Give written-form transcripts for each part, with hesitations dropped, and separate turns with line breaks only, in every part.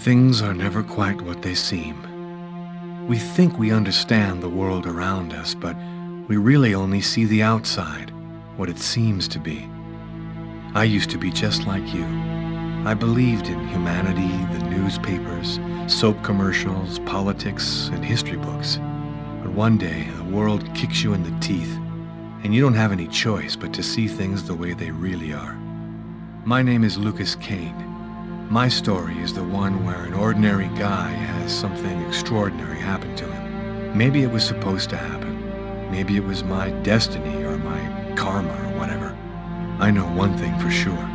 Things are never quite what they seem. We think we understand the world around us, but we really only see the outside, what it seems to be. I used to be just like you. I believed in humanity, the newspapers, soap commercials, politics, and history books. But one day, the world kicks you in the teeth, and you don't have any choice but to see things the way they really are. My name is Lucas Kane. My story is the one where an ordinary guy has something extraordinary happen to him. Maybe it was supposed to happen. Maybe it was my destiny or my karma or whatever. I know one thing for sure.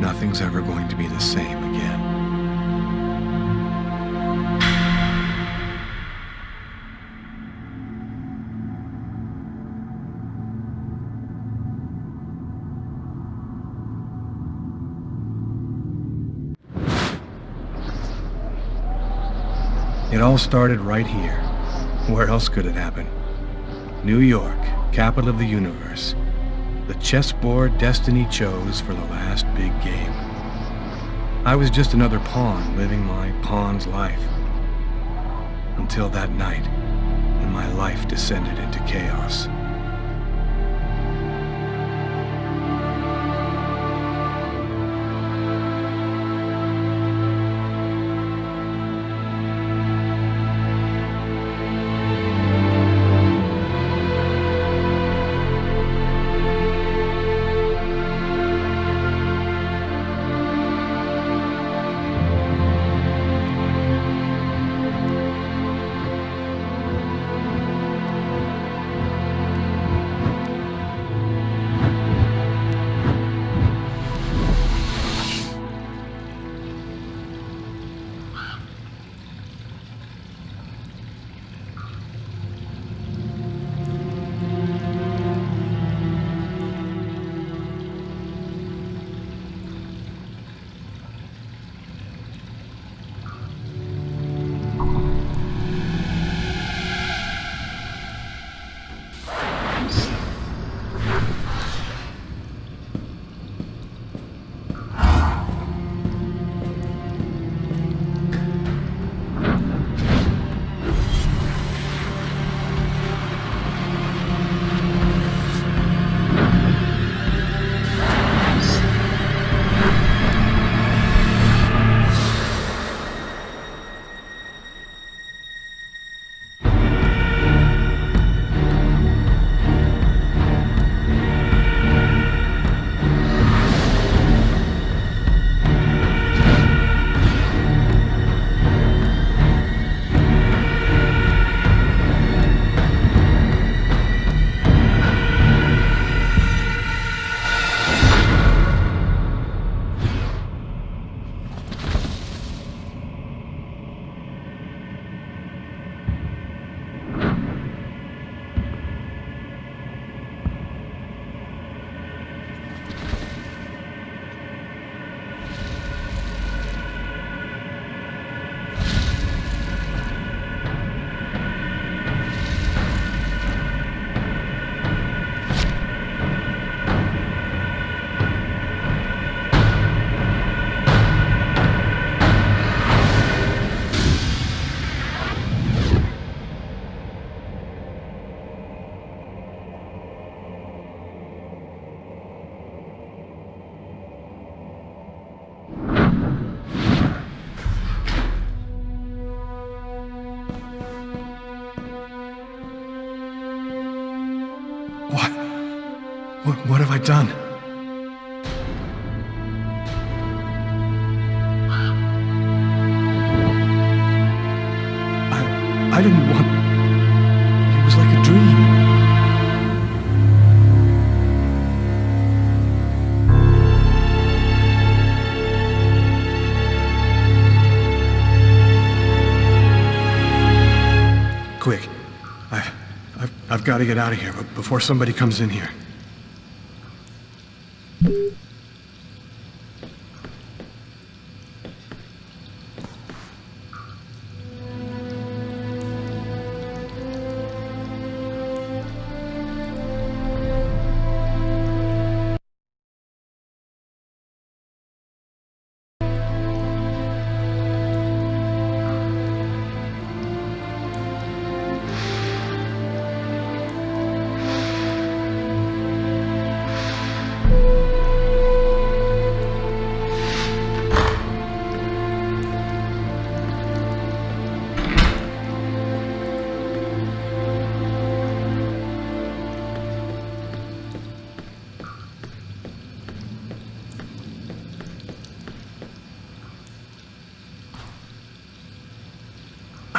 Nothing's ever going to be the same again. It all started right here. Where else could it happen? New York, capital of the universe. The chessboard destiny chose for the last big game. I was just another pawn living my pawn's life. Until that night, when my life descended into chaos. What have I done? I didn't want... It was like a dream. Quick. I've got to get out of here before somebody comes in here.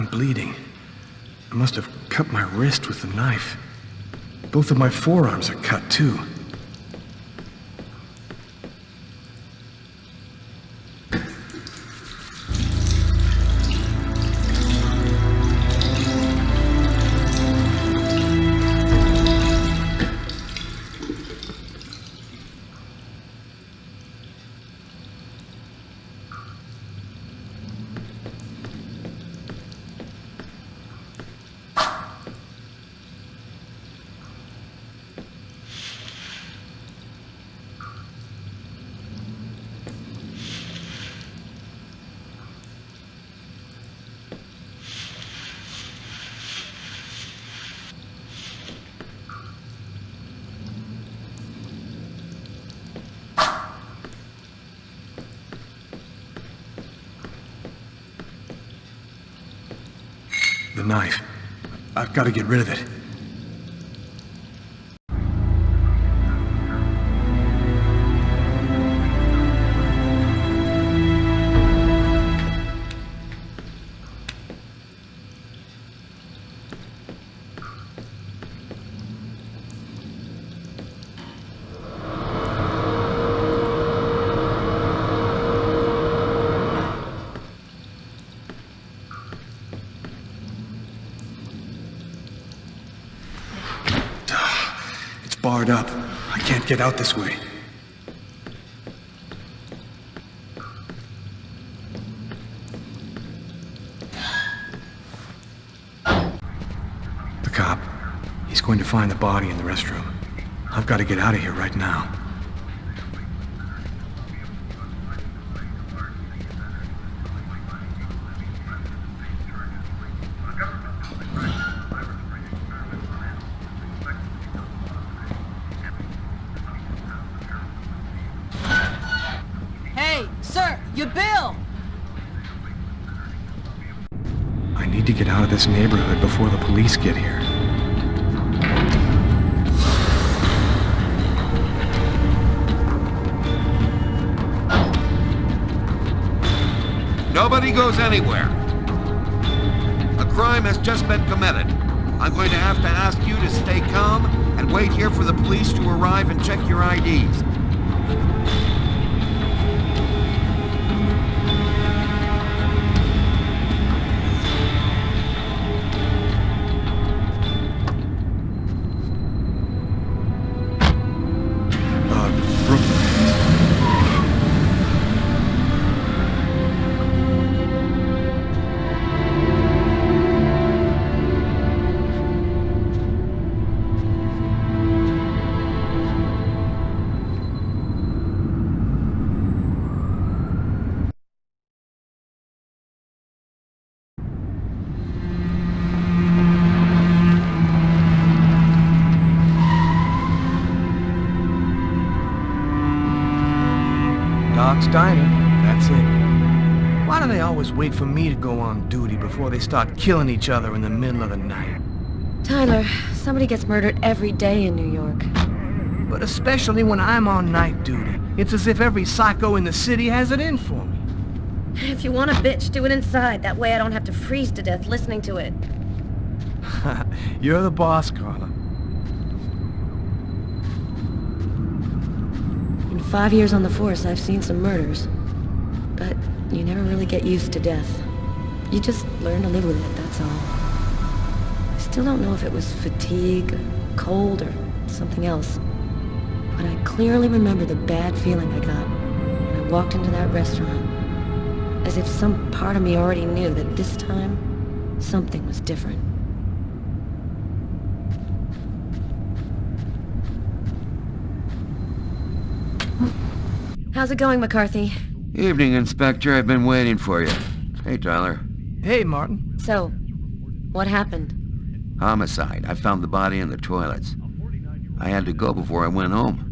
I'm bleeding. I must have cut my wrist with the knife. Both of my forearms are cut, too. The knife. I've got to get rid of it. Barred up. I can't get out this way. The cop. He's going to find the body in the restroom. I've got to get out of here right now.
Sir, your bill!
I need to get out of this neighborhood before the police get here.
Nobody goes anywhere. A crime has just been committed. I'm going to have to ask you to stay calm and wait here for the police to arrive and check your IDs.
Doc's Diner, that's it. Why do they always wait for me to go on duty before they start killing each other in the middle of the night?
Tyler, somebody gets murdered every day in New York.
But especially when I'm on night duty. It's as if every psycho in the city has it in for me.
If you want a bitch, do it inside. That way I don't have to freeze to death listening to it.
You're the boss, Carla.
In 5 years on the force, I've seen some murders. But you never really get used to death. You just learn to live with it, that's all. I still don't know if it was fatigue, or cold, or something else. But I clearly remember the bad feeling I got when I walked into that restaurant. As if some part of me already knew that this time, something was different. How's it going, McCarthy?
Evening, Inspector. I've been waiting for you. Hey, Tyler.
Hey, Martin.
So, what happened?
Homicide. I found the body in the toilets. I had to go before I went home.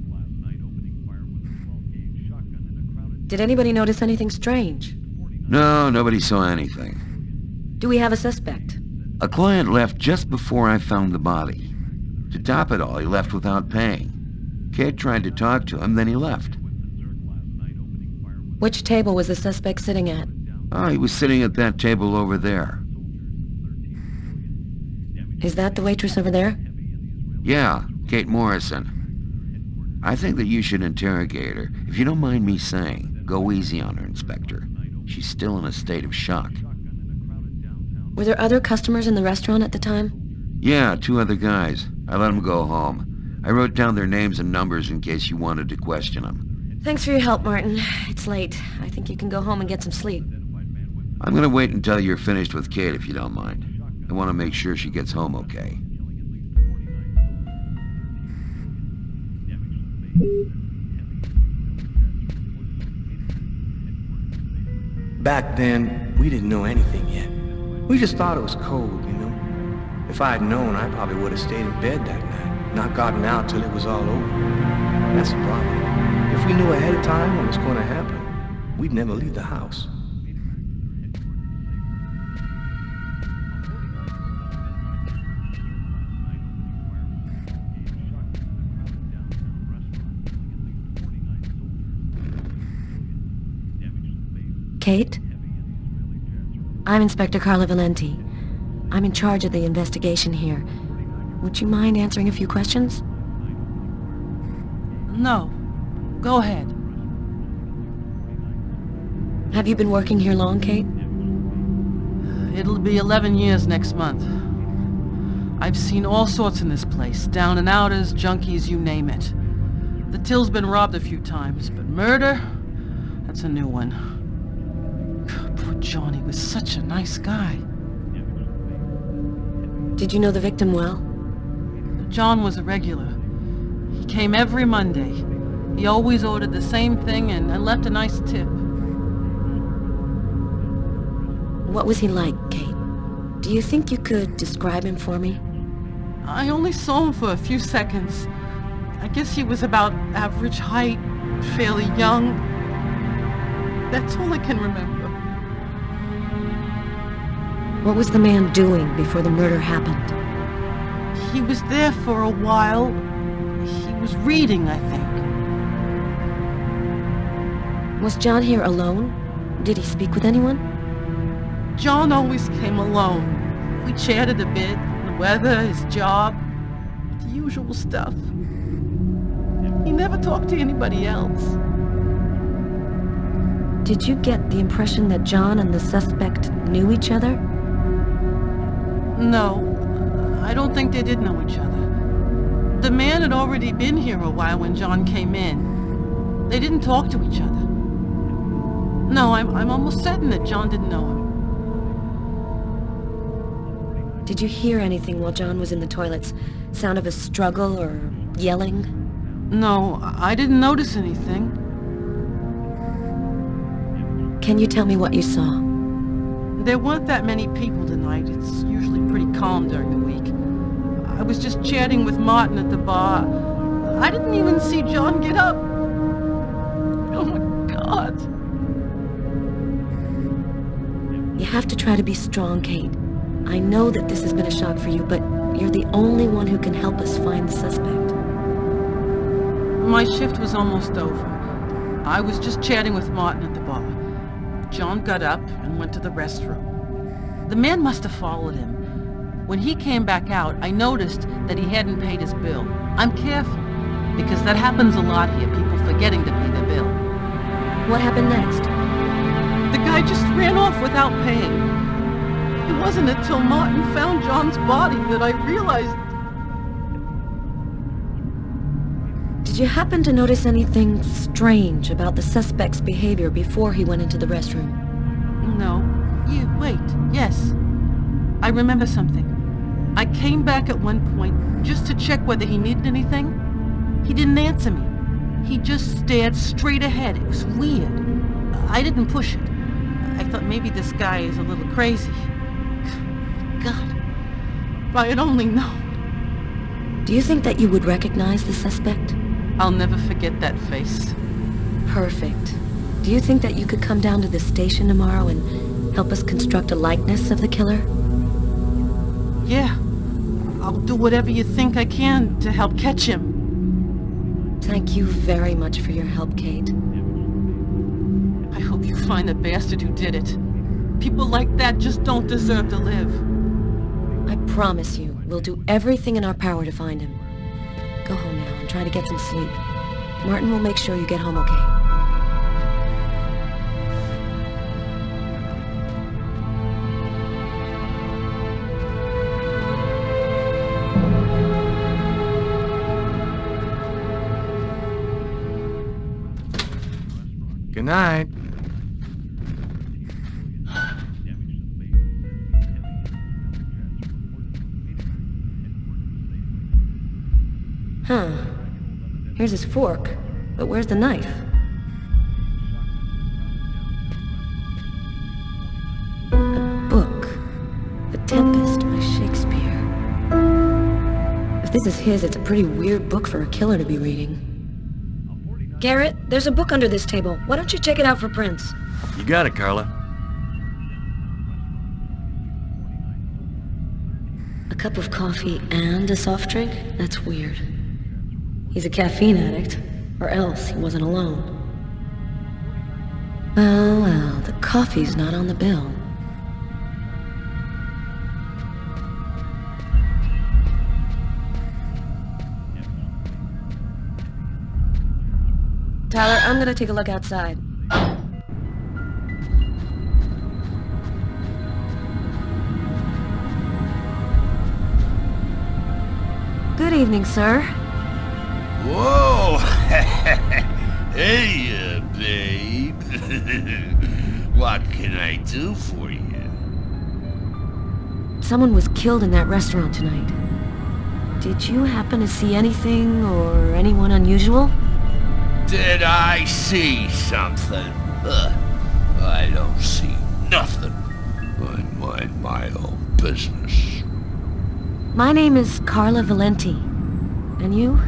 Did anybody notice anything strange?
No, nobody saw anything.
Do we have a suspect?
A client left just before I found the body. To top it all, he left without paying. Kate tried to talk to him, then he left.
Which table was the suspect sitting at?
Oh, he was sitting at that table over there.
Is that the waitress over there?
Yeah, Kate Morrison. I think that you should interrogate her. If you don't mind me saying, go easy on her, Inspector. She's still in a state of shock.
Were there other customers in the restaurant at the time?
Yeah, 2 other guys. I let them go home. I wrote down their names and numbers in case you wanted to question them.
Thanks for your help, Martin. It's late. I think you can go home and get some sleep.
I'm gonna wait until you're finished with Kate if you don't mind. I want to make sure she gets home okay.
Back then, we didn't know anything yet. We just thought it was cold, you know. If I had known, I probably would have stayed in bed that night, not gotten out till it was all over. That's the problem. If we knew ahead of time what was going to happen, we'd never leave the house.
Kate? I'm Inspector Carla Valenti. I'm in charge of the investigation here. Would you mind answering a few questions?
No. Go ahead.
Have you been working here long, Kate?
It'll be 11 years next month. I've seen all sorts in this place. Down and outers, junkies, you name it. The till's been robbed a few times, but murder? That's a new one. Poor Johnny was such a nice guy.
Did you know the victim well?
John was a regular. He came every Monday. He always ordered the same thing and left a nice tip.
What was he like, Kate? Do you think you could describe him for me?
I only saw him for a few seconds. I guess he was about average height, fairly young. That's all I can remember.
What was the man doing before the murder happened?
He was there for a while. He was reading, I think.
Was John here alone? Did he speak with anyone?
John always came alone. We chatted a bit, the weather, his job, the usual stuff. He never talked to anybody else.
Did you get the impression that John and the suspect knew each other?
No, I don't think they did know each other. The man had already been here a while when John came in. They didn't talk to each other. No, I'm almost certain that John didn't know him.
Did you hear anything while John was in the toilets? Sound of a struggle or yelling?
No, I didn't notice anything.
Can you tell me what you saw?
There weren't that many people tonight. It's usually pretty calm during the week. I was just chatting with Martin at the bar. I didn't even see John get up. Oh my God.
You have to try to be strong, Kate. I know that this has been a shock for you, but you're the only one who can help us find the suspect.
My shift was almost over. I was just chatting with Martin at the bar. John got up and went to the restroom. The man must have followed him. When he came back out, I noticed that he hadn't paid his bill. I'm careful, because that happens a lot here, people forgetting to pay their bill.
What happened next?
The guy just ran off without paying. It wasn't until Martin found John's body that I realized...
Did you happen to notice anything strange about the suspect's behavior before he went into the restroom?
No. Wait. Yes. I remember something. I came back at one point just to check whether he needed anything. He didn't answer me. He just stared straight ahead. It was weird. I didn't push it. I thought maybe this guy is a little crazy. God. If I had only known.
Do you think that you would recognize the suspect?
I'll never forget that face.
Perfect. Do you think that you could come down to the station tomorrow and help us construct a likeness of the killer?
Yeah. I'll do whatever you think I can to help catch him.
Thank you very much for your help, Kate.
I hope you find the bastard who did it. People like that just don't deserve to live.
I promise you, We'll do everything in our power to find him. Go home now and try to get some sleep. Martin will make sure you get home okay.
Good night.
Huh. Here's his fork, but where's the knife? A book. The Tempest by Shakespeare. If this is his, it's a pretty weird book for a killer to be reading. Garrett, there's a book under this table. Why don't you check it out for prints?
You got it, Carla.
A cup of coffee and a soft drink? That's weird. He's a caffeine addict, or else he wasn't alone. Well, the coffee's not on the bill. Tyler, I'm gonna take a look outside. Good evening, sir.
Whoa! Hey, babe. What can I do for you?
Someone was killed in that restaurant tonight. Did you happen to see anything or anyone unusual?
Did I see something? I don't see nothing. I mind my own business.
My name is Carla Valenti. And you?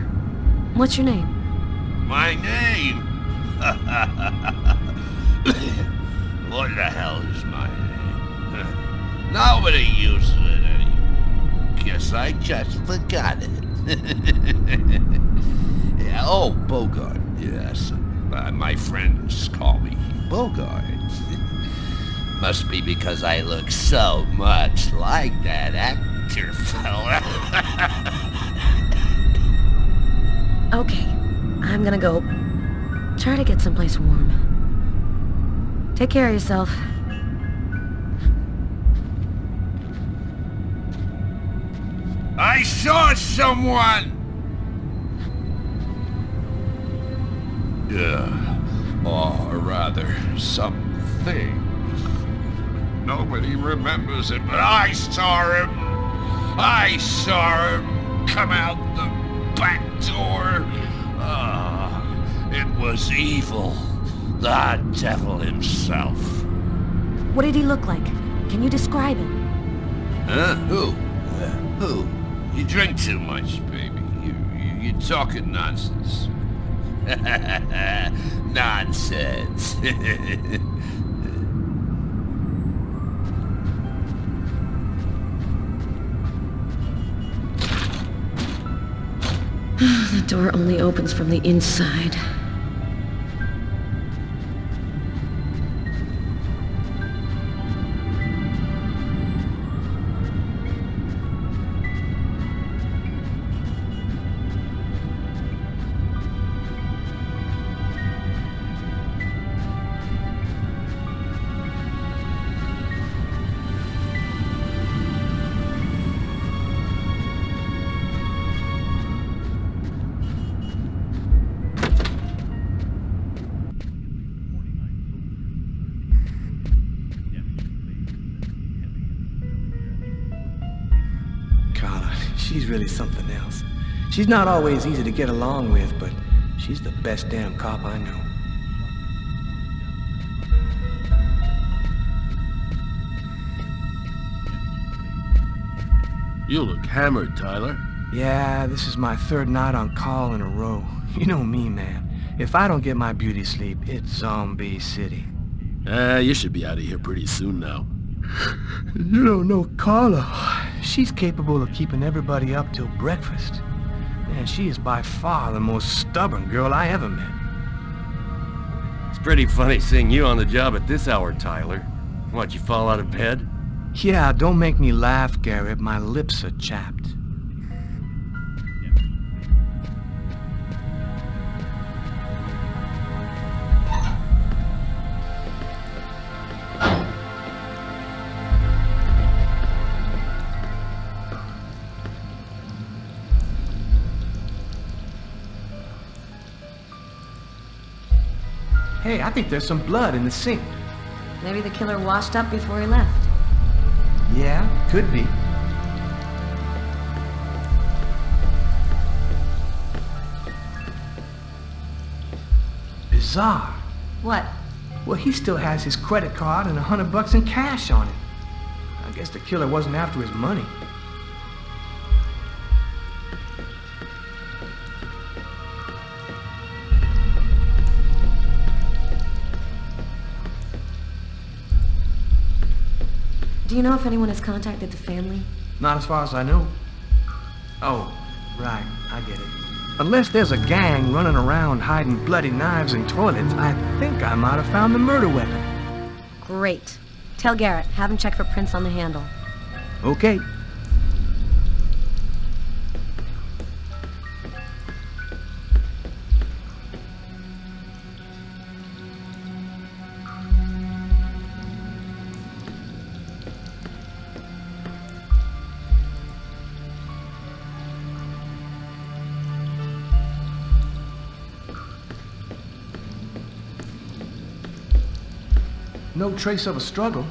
What's your name?
My name? What the hell is my name? Nobody uses it anymore. Guess I just forgot it. Oh, Bogart, yes. My friends call me Bogart. Must be because I look so much like that actor fella.
Okay, I'm gonna go. Try to get someplace warm. Take care of yourself.
I saw someone! Or rather, something. Nobody remembers it, but I saw him! I saw him come out the back door. It was evil. The devil himself.
What did he look like? Can you describe him?
Huh? Who? Who? You drink too much, baby. You're talking nonsense. Nonsense.
The door only opens from the inside.
She's really something else. She's not always easy to get along with, but she's the best damn cop I know.
You look hammered, Tyler.
Yeah, this is my third night on call in a row. You know me, man. If I don't get my beauty sleep, it's Zombie City.
You should be out of here pretty soon now.
You don't know Carla. She's capable of keeping everybody up till breakfast. And she is by far the most stubborn girl I ever met.
It's pretty funny seeing you on the job at this hour, Tyler. What, you fall out of bed?
Yeah, don't make me laugh, Garrett. My lips are chapped. Hey, I think there's some blood in the sink.
Maybe the killer washed up before he left.
Yeah, could be. Bizarre.
What?
Well, he still has his credit card and $100 in cash on it. I guess the killer wasn't after his money.
Do you know if anyone has contacted the family?
Not as far as I know. Oh, right, I get it. Unless there's a gang running around hiding bloody knives in toilets, I think I might have found the murder weapon.
Great. Tell Garrett, have him check for prints on the handle.
Okay. No trace of a struggle.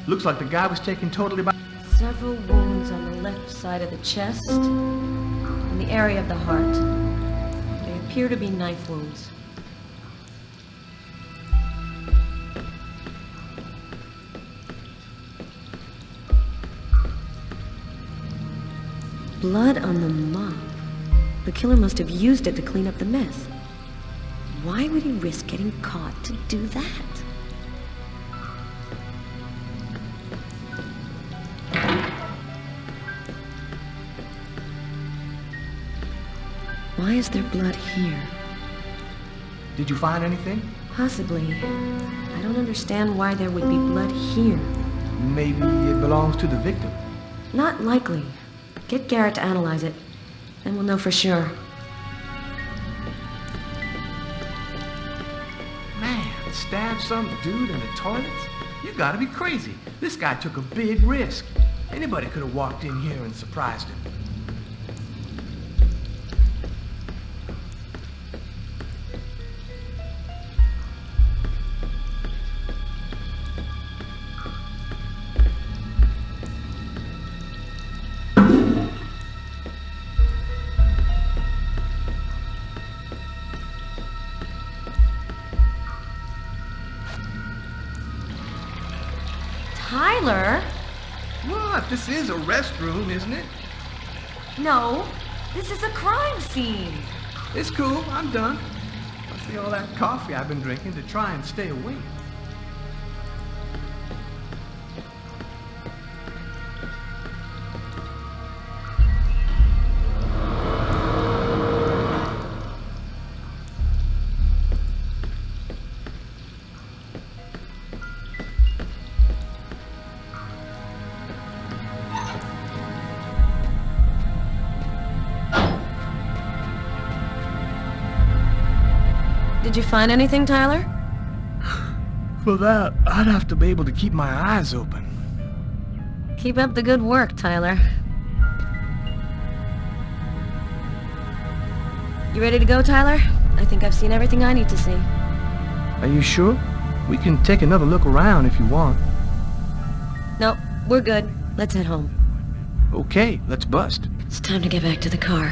Looks like the guy was taken totally by...
Several wounds on the left side of the chest and the area of the heart. They appear to be knife wounds. Blood on the mop. The killer must have used it to clean up the mess. Why would he risk getting caught to do that? Why is there blood here?
Did you find anything?
Possibly. I don't understand why there would be blood here.
Maybe it belongs to the victim.
Not likely. Get Garrett to analyze it. Then we'll know for sure.
Man, stab some dude in the toilets? You gotta be crazy. This guy took a big risk. Anybody could have walked in here and surprised him.
Tyler?
What? This is a restroom, isn't it?
No, this is a crime scene.
It's cool. I'm done. Must be all that coffee I've been drinking to try and stay awake.
Did you find anything, Tyler?
For that, I'd have to be able to keep my eyes open.
Keep up the good work, Tyler. You ready to go, Tyler? I think I've seen everything I need to see.
Are you sure? We can take another look around if you want.
No, we're good. Let's head home.
Okay, let's bust.
It's time to get back to the car.